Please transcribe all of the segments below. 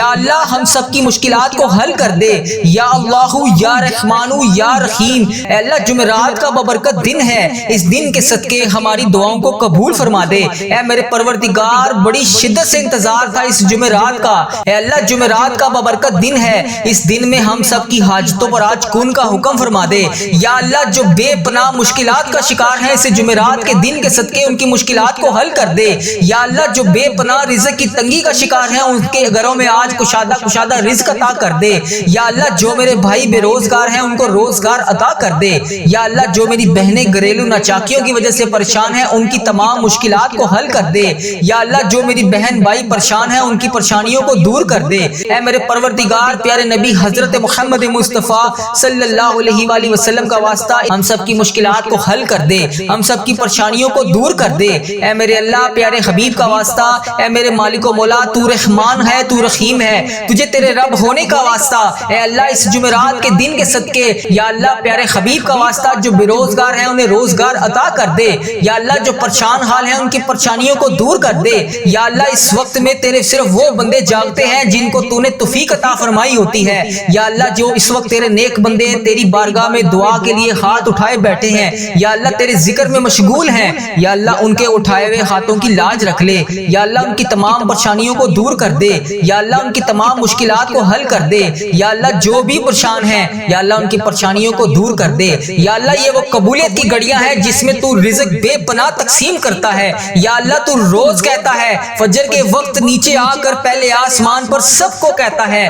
یا اللہ ہم سب کی مشکلات کو حل کر دے یا اللہ یا رحمان یا رحیم۔ اے اللہ جمعرات کا ببرکت دن ہے، اس دن کے صدقے ہماری دعاؤں کو قبول فرما دے۔ اے میرے پروردگار بڑی شدت سے انتظار تھا اس جمعرات کا، اے اللہ جمعرات کا ببرکت دن ہے، اس دن میں ہم سب کی حاجتوں پر آج کن کا حکم فرما دے یا اللہ جو بے پناہ مشکلات کا شکار ہیں اس جمعرات کے دن کے صدقے ان کی مشکلات کو حل کر دے یا اللہ جو بے پناہ رزق کی تنگی کا شکار ہیں ان کے گھروں میں آج کشادہ رزق عطا کر دے یا اللہ جو میرے بھائی بے روزگار ہیں ان کو روزگار عطا کر دے یا اللہ جو میری بہنیں گھریلو ناچاکیوں کی وجہ سے پریشان ہیں ان کی تمام مشکلات کو حل کر دے یا اللہ جو میری بہن بھائی پریشان ہیں ان کی پریشانیوں کو دور کر دے۔ اے میرے پروردگار پیارے نبی حضرت محمد مصطفیٰ صلی اللہ علیہ وآلہ وسلم کا واسطہ ہم سب کی مشکلات کو حل کر دے، ہم سب کی پریشانیوں کو دور کر دے۔ اے میرے اللہ پیارے حبیب کا واسطہ، اے میرے مالک و مولا تو رحمان ہے تو رحیم ہے، تجھے تیرے رب ہونے کا واسطہ اے اللہ اس جمعرات کے دن کے صدقے یا اللہ پیارے حبیب کا واسطہ جو بے روزگار ہیں انہیں روزگار عطا کر دے یا اللہ جو پریشان حال ہیں ان کی پریشانیوں کو دور کر دے یا اللہ اس وقت میں تیرے صرف وہ بندے جاگتے ہیں جن کو تو نے توفیق عطا فرمائی ہوتی ہے یا اللہ جو اس وقت تیرے نیک بندے تیری بارگاہ میں دعا کے لیے ہاتھ اٹھائے بیٹھے ہیں یا اللہ تیرے ذکر میں مشغول ہیں یا اللہ ان کے اٹھائے ہوئے ہاتھوں کی لاج رکھ لے یا اللہ ان کی تمام پریشانیوں کو دور کر دے یا اللہ ان کی تمام مشکلات کو حل کر دے یا اللہ جو بھی پریشان ہیں یا اللہ ان کی پریشانیوں کو دور کر دے یا اللہ یہ وہ قبولیت کی گھڑیاں ہیں جس میں تو رزق بے پناہ تقسیم کرتا ہے یا اللہ تو روز کہتا ہے فجر کے وقت نیچے آ کر پہلے آسمان پر سب کو کہتا ہے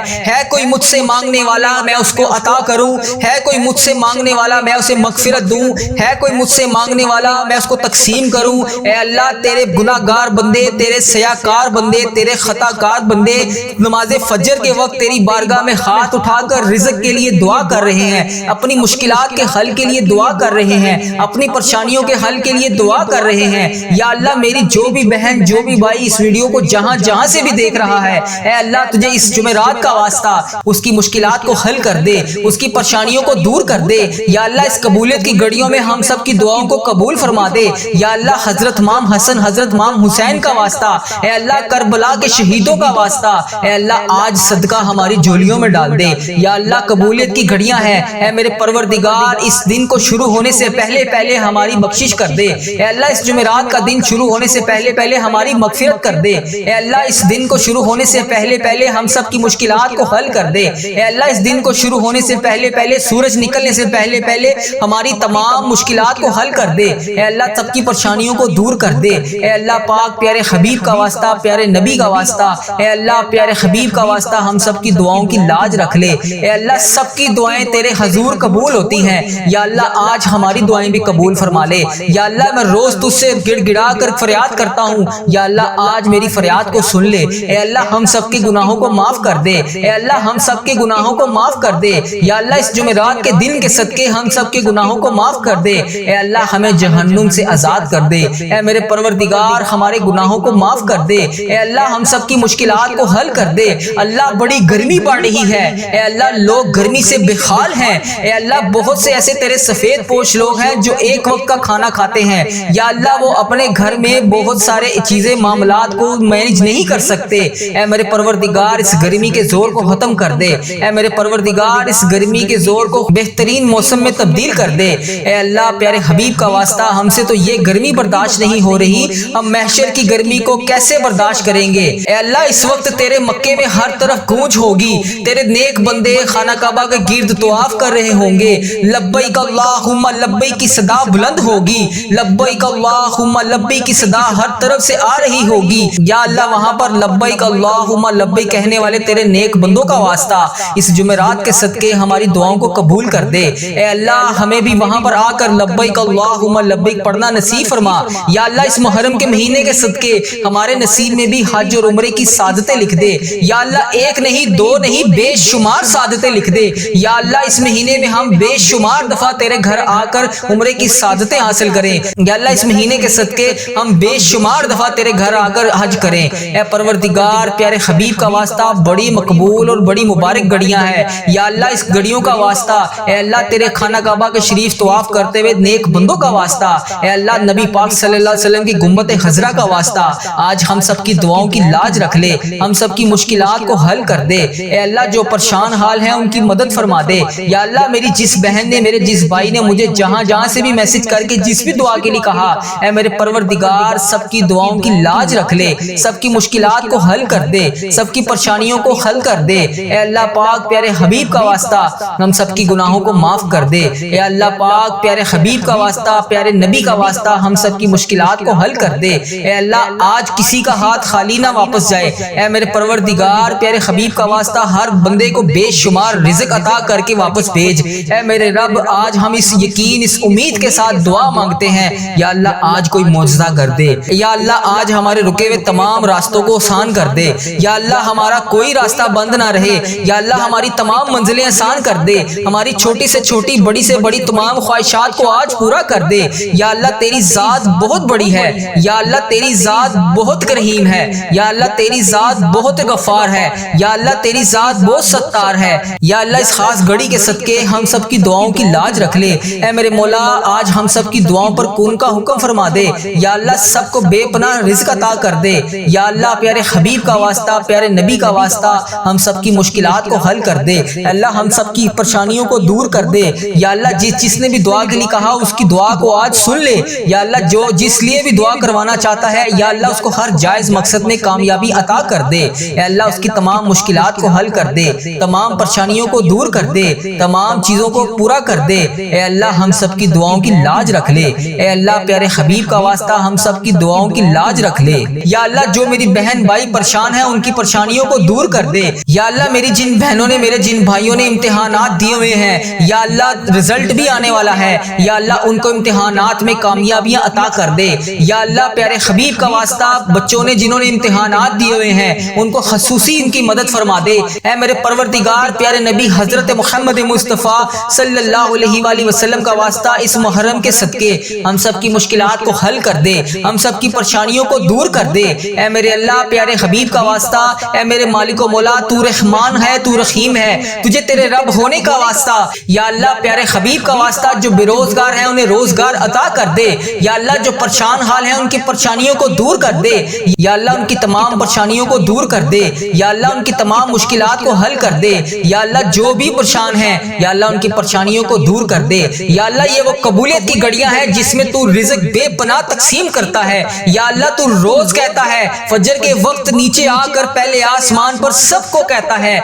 کوئی مجھ سے مانگنے والا میں اس کو عطا کروں، ہے کوئی مجھ سے مانگنے والا میں اسے مغفرت دوں، ہے کوئی مجھ سے مانگنے والا میں اس کو تقسیم کروں۔ اے اللہ تیرے گناہگار بندے، تیرے سیاکار بندے، تیرے خطا کار بندے نماز فجر کے وقت تیری بارگاہ میں ہاتھ اٹھا کر رزق کے لیے دعا کر رہے ہیں، اپنی مشکلات کے حل کے لیے دعا کر رہے ہیں، اپنی پریشانیوں کے حل کے لیے دعا کر رہے ہیں یا اللہ میری جو بھی بہن جو بھی بھائی اس ویڈیو کو جہاں جہاں سے بھی دیکھ رہا ہے اے اللہ تجھے اس جمعرات کا واسطہ اس کی مشکلات کو حل کر دے، اس کی پریشانیوں کو دور کر دے یا اللہ اس قبولیت کی گھڑیوں میں ہم سب کی دعاؤں کو قبول فرما دے یا اللہ حضرت امام حسن حضرت امام حسین کا واسطہ اے اللہ کربلا کے شہیدوں کا واسطہ اے اللہ آج صدقہ ہماری جھولیوں میں ڈال دے یا اللہ قبولیت کی گھڑیاں ہیں اے میرے پروردگار اس دن کو شروع ہونے سے پہلے ہماری بخشش کر دے اے اللہ اس جمعرات کا دن شروع ہونے سے پہلے ہماری مغفرت کر دے اے اللہ اس دن کو شروع ہونے سے پہلے ہم سب کی مشکلات کو حل کر دے اے اللہ اس دن کو شروع ہونے سے پہلے سورج نکلنے سے پہلے ہماری تمام مشکلات کو حل کر دے اے اللہ سب کی پریشانیوں کو دور کر دے اے اللہ پاک پیارے حبیب کا واسطہ پیارے نبی کا واسطہ اے اللہ پیارے حبیب کا واسطہ ہم سب کی دعاؤں کی لاج رکھ لے اے اللہ سب کی دعائیں تیرے حضور قبول ہوتی ہیں یا اللہ آج ہماری دعائیں بھی قبول فرما لے یا اللہ میں روز تجھ سے گڑ گڑا کر فریاد کرتا ہوں یا اللہ آج میری فریاد کو سن لے اے اللہ ہم سب کے گناہوں کو معاف کر دے اے اللہ ہم سب کے گناہوں کو معاف کر دے یا اللہ اس جمعرات کے دن کے صدقے ہم سب کے گناہوں کو معاف کر دے اے اللہ ہمیں جہنم سے آزاد کر دے اے میرے پروردگار ہمارے گناہوں کو معاف کر دے اے اللہ ہم سب کی مشکلات کو حل کر دے اللہ بڑی گرمی پڑ رہی ہے اے اللہ لوگ گرمی سے بے حال ہیں اے اللہ بہت سے ایسے تیرے سفید پوش لوگ ہیں جو ایک وقت کا کھانا کھاتے ہیں یا اللہ وہ اپنے گھر میں بہت سارے چیزیں معاملات کو مینج نہیں کر سکتے اے میرے پروردگار اس گرمی کے زور کو ختم کر دے اے میرے پروردگار اس گرمی کے زور کو بہترین موسم میں تبدیل کر دے اے اللہ پیارے حبیب کا واسطہ ہم سے تو یہ گرمی برداشت نہیں ہو رہی، ہم محشر کی گرمی کو کیسے برداشت کریں گے اے اللہ اس وقت تیرے مکے میں ہر طرف گونج ہوگی، تیرے نیک بندے خانہ کعبہ کے گرد طواف کر رہے ہوں گے، لبیک اللہم لبیک کی صدا بلند ہوگی، لبیک اللہم لبیک کی صدا ہر طرف سے آ رہی ہوگی یا اللہ وہاں پر لبیک اللہم لبیک کہنے والے تیرے نیک بندوں کا واسطہ اس جمعرات کے صدقے ہماری دعاؤں کو قبول کر دے اے اللہ ہمیں بھی وہاں پر آ کر لبیک اللہم لبیک پڑھنا نصیب فرما یا اللہ اس محرم کے مہینے کے صدقے ہمارے نصیب میں بھی حج اور عمرے کی سعادتیں لکھ دے یا اللہ ایک نہیں دو نہیں بے شمار سعادتیں لکھ دے یا اللہ اس مہینے میں ہم بے شمار دفعہ تیرے گھر آ کر عمرے کی سعادتیں حاصل کریں یا اللہ اس مہینے کے صدقے ہم بے شمار دفعہ تیرے گھر آ کر حج کریں اے پروردگار پیارے حبیب کا واسطہ بڑی مقبول اور بڑی مبارک گھڑیاں ہیں یا اللہ اس گھڑیوں کا واسطہ اے اللہ تیرے خانہ کعبہ کے شریف طواف کرتے ہوئے نیک بندوں کا واسطہ اے اللہ نبی پاک صلی اللہ علیہ وسلم کی گنبد خضرا کا واسطہ آج ہم سب کی دعاؤں کی لاج رکھ لے، ہم سب کی مشکلات کو حل کر دے۔ اے اللہ جو پریشان حال ہیں ان کی مدد فرما دے۔ یا اللہ میری جس بہن نے، میرے جس بھائی نے مجھے جہاں جہاں سے بھی میسج کر کے جس بھی دعا کے لیے کہا، اے میرے پروردگار سب کی دعاؤں کی لاج رکھ لے، سب کی مشکلات کو حل کر دے، سب کی پریشانیوں کو حل کر دے۔ اے اللہ پاک پیارے حبیب کا واسطہ ہم سب کی گناہوں کو معاف کر دے۔ اے اللہ پاک پیارے حبیب کا واسطہ، پیارے نبی کا واسطہ ہم سب کی مشکلات کو حل کر دے۔ اے اللہ آج کسی کا ہاتھ خالی نہ واپس جائے۔ اے میرے پروردگار پیارے حبیب کا واسطہ ہر بندے کو بے شمار رزق عطا کر کے واپس بھیج۔ اے میرے رب آج ہم اس یقین، اس امید کے ساتھ دعا مانگتے ہیں، یا اللہ آج کوئی معجزہ کر دے۔ یا اللہ آج ہمارے رکے ہوئے تمام راستوں کو آسان کر دے۔ یا اللہ ہمارا کوئی راستہ بند نہ رہے۔ یا اللہ ہماری تمام منزلیں آسان کر دے، ہماری چھوٹی سے چھوٹی، بڑی سے بڑی تمام خواہشات کو آج پورا کر دے۔ یا اللہ تیری ذات بہت بڑی ہے، یا اللہ تیری ذات بہت کریم ہے، یا اللہ تیری ذات بہت غفار ہے، یا اللہ تیری ذات بہت ستار ہے۔ یا اللہ اس خاص گھڑی کے صدقے ہم سب کی دعاؤں کی لاج رکھ لے۔ اے میرے مولا آج ہم سب کی دعاؤں پر کون کا حکم فرما دے۔ یا اللہ سب کو بے پناہ رزق عطا کر دے۔ یا اللہ پیارے حبیب کا واسطہ، پیارے نبی کا واسطہ ہم سب کی مشکلات کو حل کر دے۔ اللہ ہم سب کی پریشانیوں کو دور کر دے۔ یا اللہ جس نے بھی دعا کے لیے کہا اس کی دعا کو آج سن لے۔ یا اللہ جو جس لیے بھی دعا کروانا چاہتا ہے، یا اللہ اس کو ہر جائز مقصد میں کامیابی عطا کر دے۔ اے اللہ اس کی تمام مشکلات کو حل کر دے، تمام پریشانیوں کو دور کر دے، تمام چیزوں کو پورا کر دے۔ اے اللہ ہم سب کی دعاؤں کی لاج رکھ لے۔ اے اللہ پیارے حبیب کا واسطہ ہم سب کی دعاؤں کی لاج رکھ لے۔ یا اللہ جو میری بہن بھائی پریشان ہیں ان کی پریشانیوں کو دور کر دے۔ یا اللہ میری جن بہنوں نے، میرے جن بھائیوں نے امتحانات دیے ہوئے ہیں، یا اللہ رزلٹ بھی آنے والا ہے، یا اللہ ان کو امتحانات میں کامیابیاں عطا کر دے۔ یا اللہ پیارے حبیب کا واسطہ بچوں نے جنہوں نے امتحانات دیے ہوئے ہیں ان کو خصوصی ان کی مدد فرما دے۔ اے میرے پروردگار پیارے نبی حضرت محمد مصطفیٰ صلی اللہ علیہ وآلہ وسلم کا واسطہ اس محرم کے صدقے ہم سب کی مشکلات کو حل کر دے، ہم سب کی پریشانیوں کو دور کر دے۔ اے میرے اللہ پیارے حبیب کا واسطہ، اے میرے مالک و مولا تو رحمان ہے، تو رحیم ہے، تجھے تیرے رب ہونے کا واسطہ، یا اللہ پیارے حبیب کا واسطہ جو بے روزگار ہیں انہیں روزگار عطا کر دے۔ یا اللہ جو پریشان حال ہیں ان کی پریشانیوں کو دور کر دے۔ یا اللہ ان کی تمام پریشانیوں کو دور کر دے۔ یا اللہ ان کی تمام مشکلات کو حل کر دے۔ یا اللہ جو بھی پریشان ہیں، یا اللہ ان کی پریشانیوں کو دور کر دے۔ یا اللہ یہ وہ قبولیت کی گھڑیاں ہیں جس میں تو رزق بے پناہ تقسیم کرتا ہے۔ یا اللہ تو روز کہتا ہے فجر کے وقت نیچے آ کر پہلے آسمان پر سب کو کہتا ہے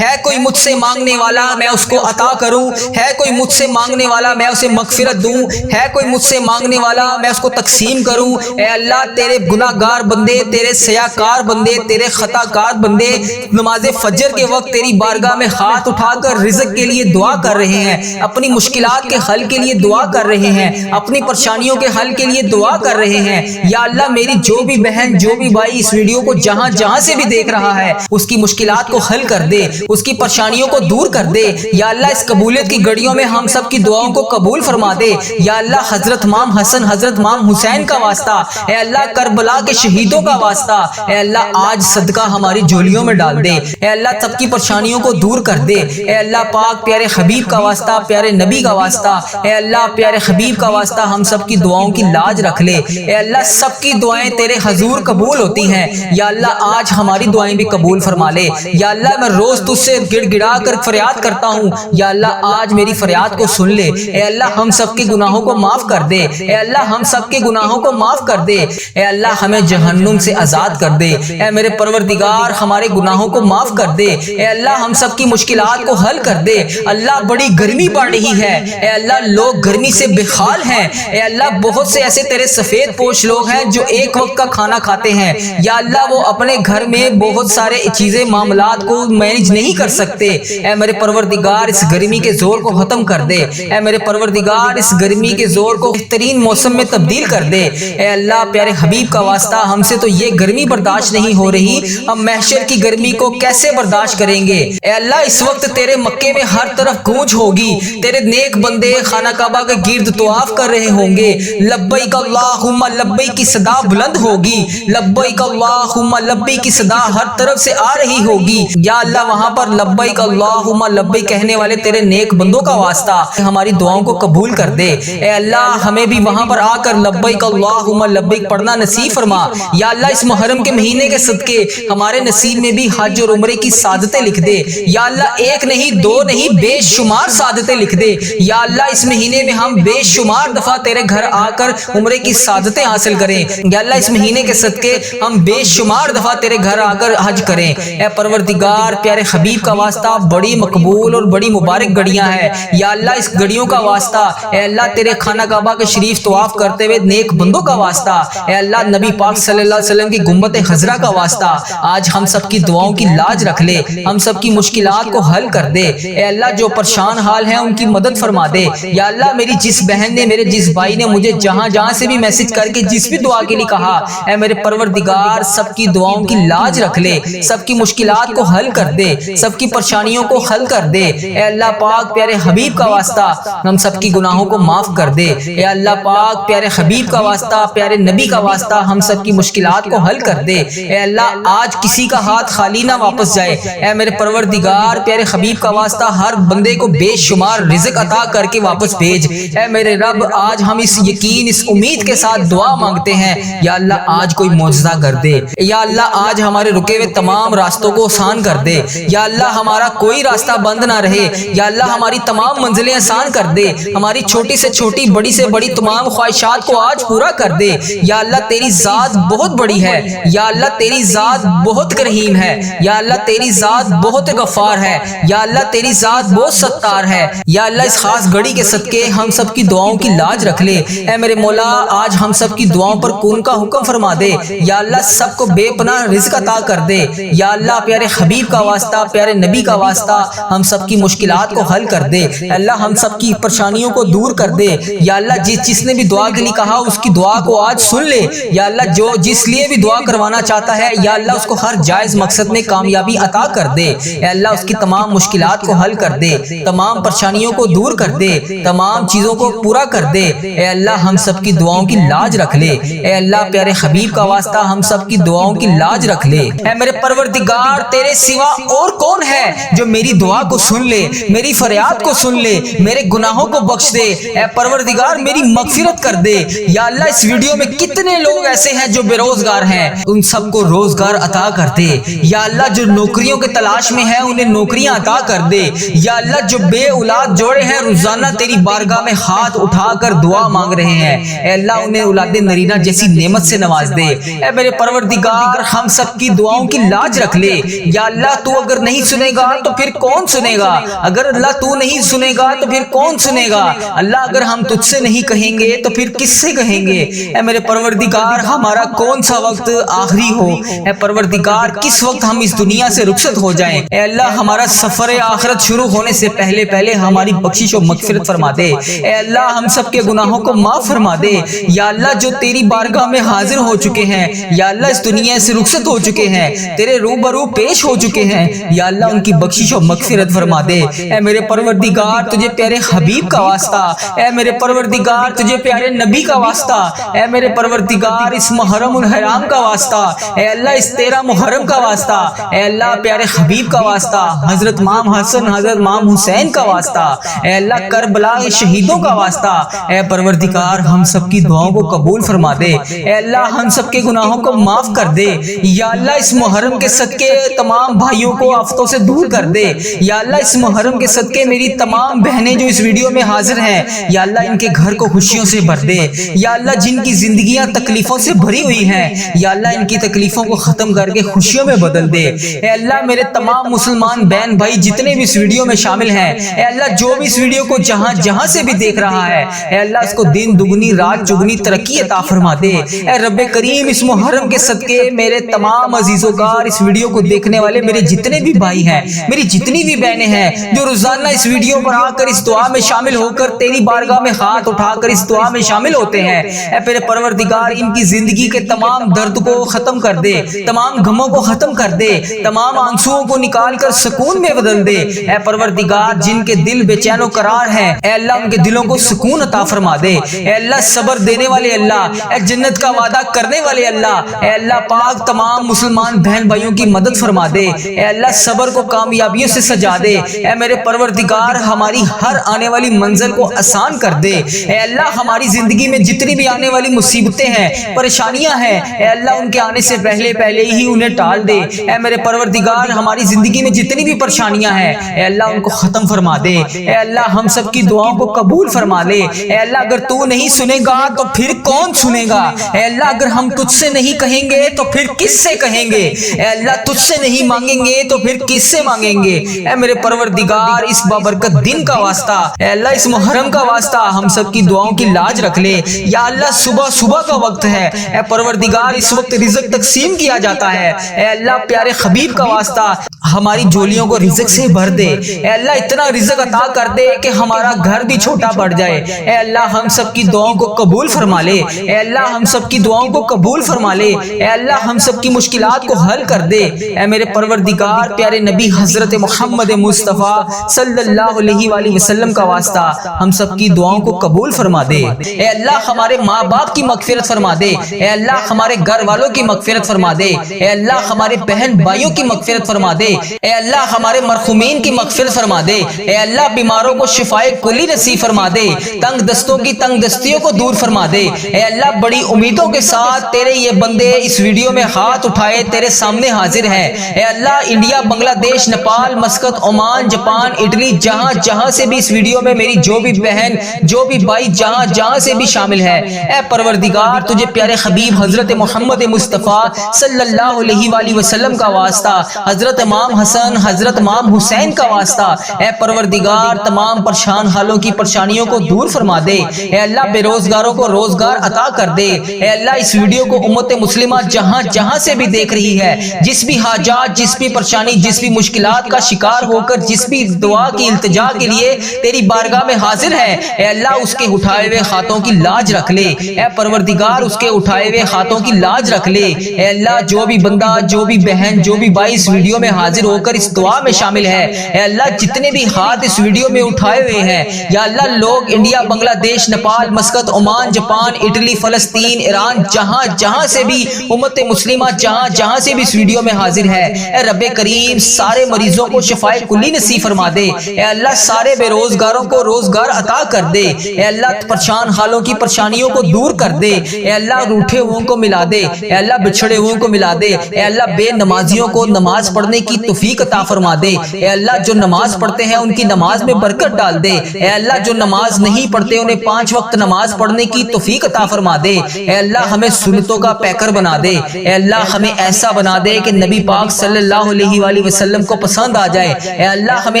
کوئی مجھ سے مانگنے والا میں اس کو عطا کروں، ہے کوئی مجھ سے مانگنے والا میں اسے مغفرت دوں، ہے کوئی مجھ سے مانگنے والا میں اس کو تقسیم کروں۔ اے اللہ تیرے گناہ گار بندے، تیرے سیاکار بندے، تیرے خطا کار بندے نماز فجر کے وقت تیری بارگاہ میں ہاتھ اٹھا کر رزق کے لیے دعا کر رہے ہیں، اپنی مشکلات کے حل کے لیے دعا کر رہے ہیں، اپنی پریشانیوں کے حل کے لیے دعا کر رہے ہیں۔ یا اللہ میری جو بھی بہن، جو بھی بھائی اس ویڈیو کو جہاں جہاں سے بھی دیکھ رہا ہے اس کی مشکلات کو حل کر دے، اس کی پریشانیوں کو دور کر دے۔ یا اللہ اس قبولیت کی گھڑیوں میں ہم سب کی دعاؤں کو قبول فرما دے۔ یا اللہ حضرت امام حسن، حضرت امام حسین کا واسطہ، اے اللہ کربلا کے شہیدوں کا واسطہ، اے اللہ آج صدقہ ہماری جھولیوں میں ڈال دے۔ اے اللہ سب کی پریشانیوں کو دور کر دے۔ اے اللہ پاک پیارے حبیب کا واسطہ، پیارے نبی کا واسطہ، اے اللہ پیارے حبیب کا واسطہ ہم سب کی دعاؤں کی لاج رکھ لے۔ اے اللہ سب کی دعائیں تیرے حضور قبول ہوتی ہیں، یا اللہ آج ہماری دعائیں بھی قبول فرما لے۔ یا اللہ میں روز تجھ سے گڑ گڑا کر فریاد کرتا ہوں، یا اللہ آج میری فریاد کو سن لے۔ اے اللہ ہم سب کے گناہوں کو معاف کر دے۔ اے اللہ ہم سب کے گناہوں کو معاف کر دے۔ اے اللہ ہمیں جہنم سے آزاد کر دے۔ اے میرے پروردگار ہمارے گناہوں کو معاف کر دے۔ اے اللہ ہم سب کی مشکلات کو حل کر دے۔ اللہ بڑی گرمی پڑ رہی ہے، اے اللہ لوگ گرمی سے بے حال ہیں۔ اے اللہ بہت سے ایسے تیرے سفید پوش لوگ ہیں جو ایک وقت کا کھانا کھاتے ہیں، یا اللہ وہ اپنے گھر میں بہت سارے چیزیں معاملات کو مینج نہیں کر سکتے۔ اے میرے پروردگار اس گرمی کے زور کو ختم کر دے۔ اے میرے پروردگار اس گرمی کے زور کو بہترین موسم میں تبدیل کر دے۔ اے اللہ پیارے حبیب کا واسطہ ہم سے تو یہ گرمی برداشت نہیں ہو رہی، ہم محشر کی گرمی کو کیسے برداشت کریں گے۔ اے اللہ اس وقت تیرے مکے میں ہر طرف گونج ہوگی، تیرے نیک بندے خانہ کعبہ کے گرد طواف کر رہے ہوں گے، لبیک اللہم لبیک کی صدا بلند ہوگی، لبیک اللہم لبیک کی صدا ہر طرف سے آ رہی ہوگی۔ یا اللہ وہاں پر لبیک اللہم لبیک کہنے والے تیرے نیک بندوں کا واسطہ ہماری دعاؤں کو قبول کر دے۔ اے اللہ ہمیں بھی وہاں پر آ کر لبیک اللہم لبیک پڑھنا نصیب فرما۔ یا اللہ اس محرم کے مہینے کے صدقے ہمارے نصیب میں بھی حج اور عمرے کی سعادتیں لکھ دے یا اللہ، ایک نہیں دو نہیں بے شمار سعادتیں لکھ دے یا اللہ، اس مہینے میں ہم بے شمار دفعہ تیرے گھر آ کر عمرے کی سعادتیں حاصل کریں یا اللہ، اس مہینے کے صدقے ہم بے شمار دفعہ تیرے گھر آ کر حج کریں۔ اے پروردگار، پیارے حبیب کا واسطہ بڑی مقبول اور بڑی مبارک گھڑیاں ہیں یا اللہ، اس گھڑیوں کا واسطہ اے اللہ، تیرے خانہ کعبہ کے شریف طواف کرتے ہوئے نیک بندوں کا واسطہ اے اللہ، نبی پاک صلی اللہ علیہ وسلم کی گنبد خضرا کا واسطہ آج ہم سب کی دعاؤں کی لاج رکھ لے، ہم سب کی مشکلات کو حل کر دے اے اللہ، جو پریشان حال ہیں ان کی مدد فرما دے یا اللہ، میری جس بہن نے، میرے جس بھائی نے مجھے جہاں جہاں سے بھی میسج کر کے جس بھی دعا کے لیے کہا، اے میرے پروردگار سب کی دعاؤں کی لاج رکھ لے، سب کی مشکلات کو حل کر دے، سب کی پریشانیوں کو حل کر دے اے اللہ پاک، پیارے حبیب کا واسطہ ہم سب کی گناہوں کو معاف کر دے اے اللہ پاک، پیارے حبیب کا واسطہ، پیارے نبی کا واسطہ ہم سب کی مشکلات کو حل کر دے اے اللہ، آج کسی کا ہاتھ خالی نہ واپس جائے اے میرے پروردگار، پیارے حبیب کا واسطہ ہر بندے کو بے شمار رزق عطا کر کے واپس بھیج اے میرے رب، آج ہم اس یقین، اس امید کے ساتھ دعا مانگتے ہیں یا اللہ، آج کوئی معجزہ کر دے یا اللہ، آج ہمارے رکے ہوئے تمام راستوں کو آسان کر دے یا اللہ، ہمارا کوئی راستہ بند نہ رہے یا اللہ، ہماری تمام منزلیں آسان کر دے، ہماری چھوٹی سے چھوٹی بڑی سے بڑی تمام خواہشات کو آج پورا کر دے یا اللہ، تیری ذات بہت بڑی ہے یا اللہ، تیری ذات بہت کریم ہے یا اللہ، تیری ذات بہت غفار ہے یا اللہ، تیری ذات بہت ستار ہے یا اللہ، اس خاص گھڑی کے صدقے ہم سب کی دعاؤں کی لاج رکھ لے اے میرے مولا، آج ہم سب کی دعاؤں پر کون کا حکم فرما دے یا اللہ، سب کو بے پناہ رزق عطا کر دے یا اللہ، پیارے حبیب کا واسطہ، پیارے نبی کا واسطہ ہم سب کی مشکلات کو حل کر دے اللہ، ہم سب کی پریشانیوں کو دور کر دے یا اللہ، جس نے بھی دعا کے لیے کہا اس کی دعا کو آج سن لے یا اللہ، جو جس لیے بھی دعا کروانا چاہتا ہے یا اللہ، اس کو ہر جائز مقصد میں کامیابی عطا کر دے اے اللہ، اس کی تمام مشکلات کو حل کر دے، تمام پریشانیوں کو دور کر دے، تمام چیزوں کو پورا کر دے اے اللہ، ہم سب کی دعاؤں کی لاج رکھ لے اے اللہ، پیارے حبیب کا واسطہ ہم سب کی دعاؤں کی لاج رکھ لے اے میرے پروردگار، تیرے سوا اور کون ہے جو میری دعا کو سن لے، میری فریاد کو سن لے، میرے گناہوں کو بخش دے اے پروردگار، میری مغفرت کر دے یا اللہ، اس ویڈیو میں کتنے لوگ ایسے ہیں جو بے روزگار ہیں، ان سب کو روزگار عطا کر دے یا اللہ، جو نوکریوں کے تلاش میں ہیں انہیں نوکریاں عطا کر دے یا اللہ، جو بے اولاد جوڑے ہیں روزانہ تیری بارگاہ میں ہاتھ اٹھا کر دعا مانگ رہے ہیں اے اللہ، انہیں اولاد نرینہ جیسی نعمت سے نواز دے اے میرے پروردگار، ہم سب کی دعاؤں کی لاج رکھ لے یا اللہ، تو اگر نہیں سنے گا تو پھر کون سنے گا، اگر اللہ تو نہیں سنے گا تو پھر کون سنے گا اللہ، اگر ہم تجھ سے نہیں کہیں گے تو پھر کس سے کہیں گے اے میرے پروردگار، ہمارا کون سا وقت آخری ہو اے پروردگار، کس وقت ہم اس دنیا سے رخصت ہو جائیں اے اللہ، ہمارا سفر آخرت شروع ہونے سے پہلے پہلے ہماری بخشش و مغفرت فرما دے اے اللہ، ہم سب کے گناہوں کو معاف فرما دے یا اللہ، جو تیری بارگاہ میں حاضر ہو چکے ہیں یا اللہ، اس دنیا سے رخصت ہو چکے ہیں، تیرے روبرو پیش ہو چکے ہیں یا اللہ، ان کی بخشش و مغفرت فرما دے اے میرے پروردگار، تجھے پیارے حبیب کا واسطہ اے میرے پروردگار، تجھے پیارے نبی کا واسطہ اے میرے پروردگار، اس محرم الحرام کا واسطہ اے اللہ، اس 13 محرم کا واسطہ اے اللہ، پیارے حبیب کا واسطہ، حضرت امام حسن، حضرت امام حسین کا واسطہ اے اللہ، کربلا کے شہیدوں کا واسطہ اے پروردگار، ہم سب کی دعاؤں کو قبول فرما دے اے اللہ، ہم سب کے گناہوں کو معاف کر دے یا اللہ، اس محرم کے صدقے تمام بھائیوں کو آفتوں سے دور کر دے یا اللہ، اس محرم کے صدقے میری تمام بہنیں جو اس ویڈیو میں حاضر ہیں یا اللہ، ان کے گھر کو خوشیوں سے بھر دے یا اللہ، جن کی زندگیاں تکلیفوں سے بھری ہوئی ہیں یا اللہ، ان کی تکلیفوں کو ختم کر کے خوشیوں میں بدل دے اے اللہ، میرے تمام مسلمان بہن بھائی جتنے بھی اس ویڈیو میں شامل ہیں اے اللہ، جو بھی اس ویڈیو کو جہاں جہاں سے بھی دیکھ رہا ہے اے اللہ، اس کو دن دگنی رات چگنی ترقی عطا فرما دے اے رب کریم، اس محرم کے صدقے میرے تمام عزیزوں کا، اس ویڈیو کو دیکھنے والے میرے جتنے بھی بھائی ہیں، میری جتنی بھی بہنیں ہیں جو روزانہ اس ویڈیو پر آ کر اس دعا میں شامل ہو کر تیری بارگاہ میں ہاتھ اٹھا کر اس دعا میں شامل ہوتے ہیں اے میرے پروردگار، ان کی زندگی کے تمام درد کو ختم کر دے، تمام غموں کو ختم کر دے، تمام آنسوؤں کو نکال کر سکون میں بدل دے اے پروردگار، جن کے دل بے چین و قرار ہیں اے اللہ، ان کے دلوں کو سکون عطا فرما دے اے اللہ، صبر دینے والے اللہ، اے جنت کا وعدہ کرنے والے اللہ، اے اللہ پاک، تمام مسلمان بہن بھائیوں کی مدد فرما دے اے اللہ، صبر کو کامیابیوں سے سجا دے اے میرے پروردگار، ہماری ہر آنے والی منزل کو آسان کر دے اے اللہ، ہماری زندگی میں جتنی بھی آنے والی مصیبتیں ہیں، پریشانیاں ہیں اے اللہ، ان کے آنے سے پہلے پہلے ہی انہیں ٹال دے۔ اے میرے پروردگار ہماری زندگی میں جتنی بھی پریشانیاں ہیں اے اللہ ان کو ختم فرما دے۔ اے اللہ ہم سب کی دعاؤں کو قبول فرما لے۔ اے اللہ اگر تو نہیں سنے گا تو پھر کون سنے گا؟ اے اللہ اگر ہم تجھ سے نہیں کہیں گے تو پھر کس سے کہیں گے؟ اے اللہ تجھ سے نہیں مانگیں گے تو پھر کس سے مانگیں گے؟ اے میرے پروردگار اس بابرکت دن کا واسطہ، اے اللہ اس محرم کا واسطہ ہم سب کی دعاؤں کی لاج رکھ لے۔ یا اللہ صبح کا وقت ہے، اے پروردگار اس وقت رزق تقسیم کیا جاتا ہے۔ اے اللہ پیارے حبیب کا واسطہ ہماری جولیوں کو رزق سے بھر دے۔ اے اللہ اتنا رزق عطا کر دے کہ ہمارا گھر بھی چھوٹا پڑ جائے۔ اے اللہ ہم سب کی دعاؤں کو قبول فرما لے۔ اے اللہ ہم سب کی دعاؤں کو قبول فرما لے۔ اے اللہ ہم سب کی مشکلات کو حل کر دے۔ اے میرے پروردگار پیارے نبی حضرت محمد مصطفیٰ صلی اللہ علیہ وآلہ وسلم کا واسطہ ہم سب کی دعاؤں کو قبول فرما دے۔ اے اللہ ہمارے ماں باپ کی مغفرت فرما دے۔ اے اللہ ہمارے گھر والوں کی مغفرت فرما دے۔ اے اللہ ہمارے بہن بھائیوں کی مغفرت فرما دے۔ اے اللہ ہمارے مرحومین کی مغفرت فرما دے۔ اے اللہ بیماروں کو شفائے کلی نصیب فرما دے۔ تنگ دستوں کی تنگ دستیوں کو دور فرما دے۔ اے اللہ بڑی امیدوں کے ساتھ تیرے یہ بندے اس ویڈیو میں ہاتھ اٹھائے تیرے سامنے حاضر ہیں۔ اے اللہ انڈیا، بنگلہ دیش، Nepal, Muscat, Oman, Japan, Italy, جہاں سے بھی اس ویڈیو میں میری جو بھی بہن جو بھی بھائی جہاں سے بھی شامل ہے، اے پروردگار تجھے پیارے حبیب حضرت محمد مصطفیٰ صلی اللہ علیہ وآلہ وسلم کا واسطہ، حضرت امام حسن، حضرت امام حسین کا واسطہ، اے پروردگار تمام پریشان حالوں کی پریشانیوں کو دور فرما دے۔ اے اللہ بے روزگاروں کو روزگار عطا کر دے۔ اے اللہ اس ویڈیو کو امت مسلمہ جہاں سے بھی دیکھ رہی ہے، جس بھی حاجات، جس بھی پریشانی، جس بھی مشکلات کا شکار ہو کر جس بھی دعا کی التجا کے لیے تیری بارگاہ میں حاضر ہے، اے اللہ اس کے اٹھائے ہوئے ہاتھوں کی لاج رکھ لے۔ اے پروردگار اس کے اٹھائے ہوئے ہاتھوں کی لاج رکھ لے۔ اے اللہ جو بھی بندہ، جو بھی بہن، جو بھی بھائی اس ویڈیو میں حاضر ہو کر اس دعا میں شامل ہے، اے اللہ جتنے بھی ہاتھ اس ویڈیو میں اٹھائے ہوئے ہیں، یا اللہ لوگ انڈیا، بنگلہ دیش، Nepal, Muscat, Oman, Japan, Italy, فلسطین، ایران، جہاں سے بھی امت مسلمہ جہاں سے بھی اس ویڈیو میں حاضر ہے، اے رب کریم سارے مریضوں کو شفائے کلی نصیب فرما دے۔ اے اللہ سارے بے روزگاروں کو روزگار عطا کر دے۔ اے اللہ پریشان حالوں کی پریشانیوں کو دور کر دے۔ اے اللہ روٹھے ہوئوں کو ملا دے۔ اے اللہ بچھڑے ہوئوں کو ملا دے۔ اے اللہ بے نمازیوں کو نماز پڑھنے کی توفیق عطا فرما دے۔ اے اللہ جو نماز پڑھتے ہیں ان کی نماز میں برکت ڈال دے۔ اے اللہ جو نماز نہیں پڑھتے انہیں 5 وقت نماز پڑھنے کی توفیق عطا فرما دے۔ اے اللہ ہمیں سنتوں کا پیکر بنا دے۔ اے اللہ ہمیں ایسا بنا دے کہ نبی پاک صلی اللہ علیہ وآلہ وسلم کو پسند آ جائے۔ اے اللہ ہمیں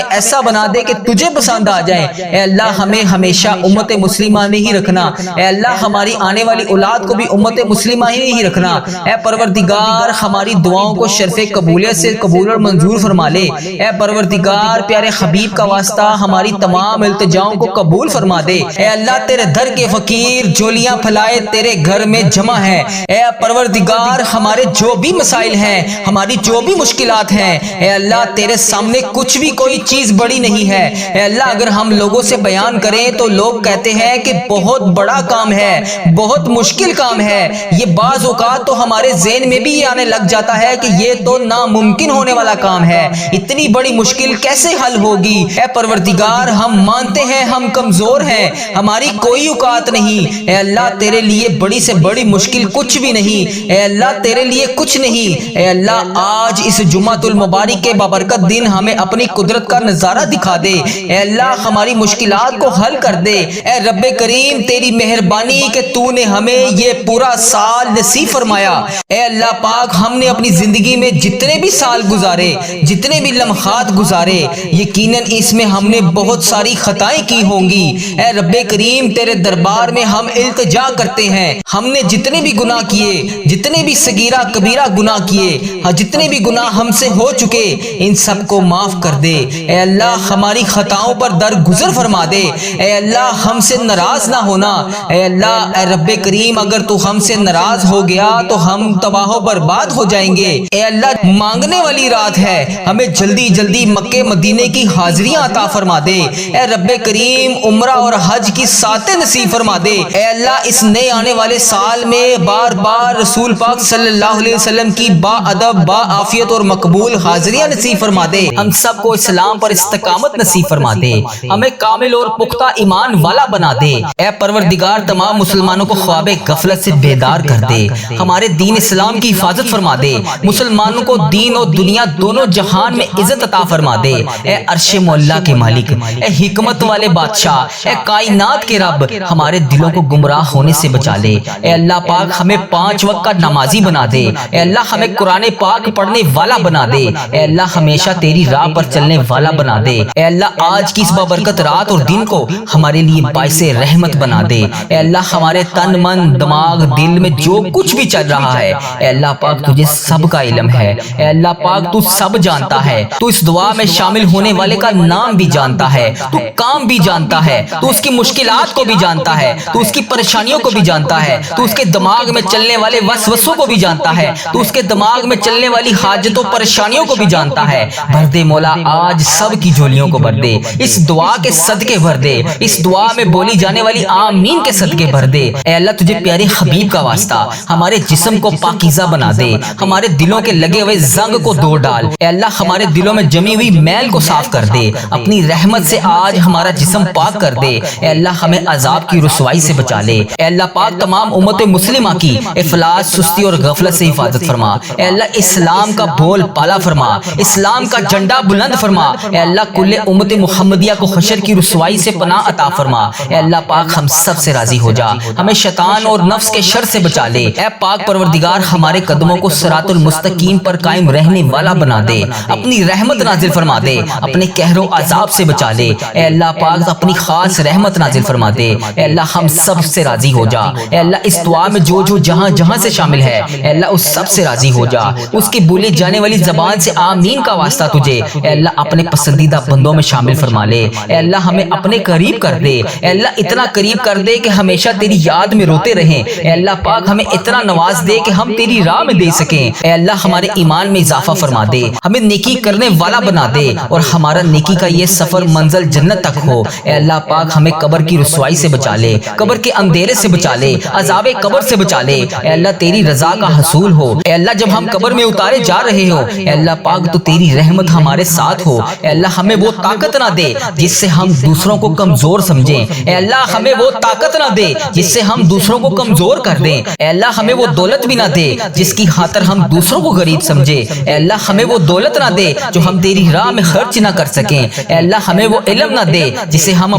ایسا بنا دے کہ تجھے پسند آ جائے۔ اے اللہ ہمیں ہمیشہ امت مسلمہ میں ہی رکھنا۔ اے اللہ ہماری آنے والی اولاد کو بھی امت مسلمہ ہی رکھنا۔ اے پروردگار ہماری دعاؤں کو شرف قبولیت سے قبول اور منظور فرما لے۔ اے پروردگار پیارے حبیب کا واسطہ ہماری تمام التجاؤں کو قبول فرما دے۔ اے اللہ تیرے در کے فقیر جولیاں پھلائے تیرے گھر میں جمع ہیں۔ اے پروردگار ہمارے جو بھی مسائل ہیں، ہماری جو بھی مشکلات ہیں، اے اللہ تیرے سامنے کچھ بھی کوئی چیز بڑی نہیں ہے۔ اے اللہ اگر ہم لوگوں سے بیان کریں تو لوگ کہتے ہیں کہ بہت بڑا کام ہے، بہت مشکل کام ہے۔ یہ بعض اوقات تو ہمارے ذہن میں بھی یہ آنے لگ جاتا ہے کہ یہ تو ناممکن ہونے والا کام ہے، اتنی بڑی مشکل کیسے حل ہوگی؟ اے پروردگار ہم مانتے ہیں ہم کمزور ہیں، ہماری کوئی اوقات نہیں۔ اے اللہ تیرے لیے بڑی سے بڑی مشکل کچھ بھی نہیں۔ اے اللہ تیرے لیے کچھ نہیں۔ اے اللہ آج اس جمعۃ المبارک کے بابرکت دن ہمیں اپنی قدرت کا نظارہ دکھا دے۔ اے اللہ ہماری مشکلات کو حل کر دے۔ اے رب کریم تیری مہربانی کہ تو نے ہمیں یہ پورا سال نصیب فرمایا۔ اے اللہ پاک ہم نے اپنی زندگی میں جتنے بھی سال گزارے، جتنے بھی لمحات گزارے، یقیناً اس میں ہم نے بہت ساری خطائیں کی ہوں گی۔ اے رب کریم تیرے دربار میں ہم التجا کرتے ہیں، ہم نے جتنے بھی گناہ کیے، جتنے بھی صغیرہ کبیرہ گناہ کیے، جتنے بھی گناہ ہم سے ہو چکے، ان سب کو معاف کر دے۔ اے اللہ ہماری خطاؤں پر درگزر فرما دے۔ اے اللہ ہم سے ناراض نہ ہونا۔ اے اللہ اے رب کریم اگر تو ہم سے ناراض ہو گیا تو ہم تباہ و برباد ہو جائیں گے۔ اے اللہ مانگنے والی رات ہے، ہمیں جلدی جلدی مکے مدینے کی حاضریاں عطا فرما دے۔ اے رب کریم عمرہ اور حج کی ساتیں نصیب فرما دے۔ اے اللہ اس نئے آنے والے سال میں بار بار رسول پاک صلی اللہ علیہ وسلم کی با ادب، با عافیت اور مقبول حاضریاں نصیب فرما دے۔ ہم سب کو اسلام پر استقامت نصیب فرما دے، ہمیں کامل اور پختہ ایمان والا بنا دے۔ اے پروردگار تمام مسلمانوں کو خواب غفلت سے بیدار کر دے، ہمارے دین اسلام کی حفاظت فرما دے۔ دے، مسلمانوں کو دین اور دنیا دونوں جہان میں عزت عطا فرما دے۔ اے عرش معلیٰ کے مالک، اے حکمت والے بادشاہ، اے کائنات کے رب، ہمارے دلوں کو گمراہ ہونے سے بچا لے۔ اے اللہ پاک ہمیں 5 وقت کا نمازی بنا دے۔ اے اللہ ہمیں قرآن پاک پڑھنے والا بنا دے۔ اے اللہ ہمیشہ تیری راہ پر چلنے والا بنا دے۔ اے اللہ آج کی اس بابرکت رات اور دن کو ہمارے لیے باعث رحمت بنا دے۔ اے اللہ ہمارے تن من دماغ دل میں جو کچھ بھی چل رہا ہے، اے اللہ پاک تجھے سب کا علم ہے۔ اے اللہ پاک تو سب جانتا ہے، تو اس دعا میں شامل ہونے والے کا نام بھی جانتا ہے، تو کام بھی جانتا ہے، تو اس کی مشکلات کو بھی جانتا ہے، تو اس کی پریشانیوں کو بھی جانتا ہے، تو اس کے دماغ میں چلنے والے وسوسوں کو بھی جانتا ہے، تو اس کے دماغ میں چلنے والی حاجتوں پریشانیوں کو بھی جانتا ہے۔ بھر دے مولا آج سب کی جھولیوں کو بھر دے، اس دعا کے صدقے بھر دے، اس دعا میں بولی جانے والی آمین کے صدقے بھر دے۔ اے اللہ تجھے پیارے حبیب کا واسطہ ہمارے جسم کو پاکیزہ بنا دے، ہمارے دلوں کے لگے ہوئے زنگ کو دور ڈال۔ اے اللہ ہمارے دلوں میں جمی ہوئی میل کو صاف کر دے، اپنی رحمت سے آج ہمارا جسم پاک کر دے۔ اے اللہ ہمیں عذاب کی رسوائی سے بچا لے۔ اے اللہ پاک تمام امت مسلمہ کی افلاس، سستی اور غفلت سے حفاظت فرما۔ اے اللہ اسلام کا بول پالا فرما، اسلام کا جھنڈا بلند فرما۔ اے اللہ کل امت محمدیہ کو حشر کی رسوائی سے پناہ عطا فرما۔ اے اللہ پاک ہم سب سے راضی ہو جا، ہمیں شیطان اور نفس کے شر سے بچا لے۔ اے پاک پروردگار ہمارے قدموں کو صراط المستقیم پر قائم رہنے والا بنا دے، اپنی رحمت نازل فرما دے، اپنے قہر و عذاب سے بچا لے۔ اے اللہ پاک اپنی خاص رحمت نازل فرما دے۔ اے اللہ ہم سب سے راضی ہو جا۔ اے اللہ اس دعا میں جو جو جہاں جہاں سے شامل ہے، اے اللہ اس سب سے راضی ہو جا۔ اس کی بولی جانے والی زبان سے آمین کا واسطہ تجھے اے اللہ اپنے پسندیدہ بندوں میں شامل فرما لے۔ اے اللہ ہمیں اپنے قریب کر دے، اے اللہ اتنا قریب کر دے کہ ہمیشہ تیری یاد میں روتے رہیں۔ اے اللہ پاک ہمیں اتنا نواز دے کہ ہم تیری راہ میں دے سکیں۔ اے اللہ ہمارے ایمان میں اضافہ فرما دے، ہمیں نیکی کرنے والا بنا دے، اور ہمارا نیکی کا یہ سفر منزل جنت تک ہو۔ اے اللہ پاک ہمیں قبر کی رسوائی سے بچا لے، قبر کے اندھیرے سے بچا لے، عذاب قبر سے بچا لے۔ اے اللہ تیری رضا کا حصول ہو۔ اے اللہ جب ہم قبر میں اتارے جا رہے ہو، اے اللہ پاک تو تیری رحمت ہمارے ساتھ ہو۔ اے اللہ ہمیں وہ طاقت نہ دے جس سے ہم دوسروں کو کمزور سمجھیں۔ اے اللہ ہمیں وہ طاقت نہ دے جس سے ہم دوسروں کو کمزور کر دیں۔ اے اللہ ہمیں وہ دولت بھی نہ دے جس کی خاطر ہم دوسروں کو غریب سمجھے۔ اے اللہ ہمیں وہ دولت نہ دے جو ہم تیری راہ میں خرچ نہ کر سکیں۔ اے اللہ ہمیں وہ علم نہ دے جسے ہم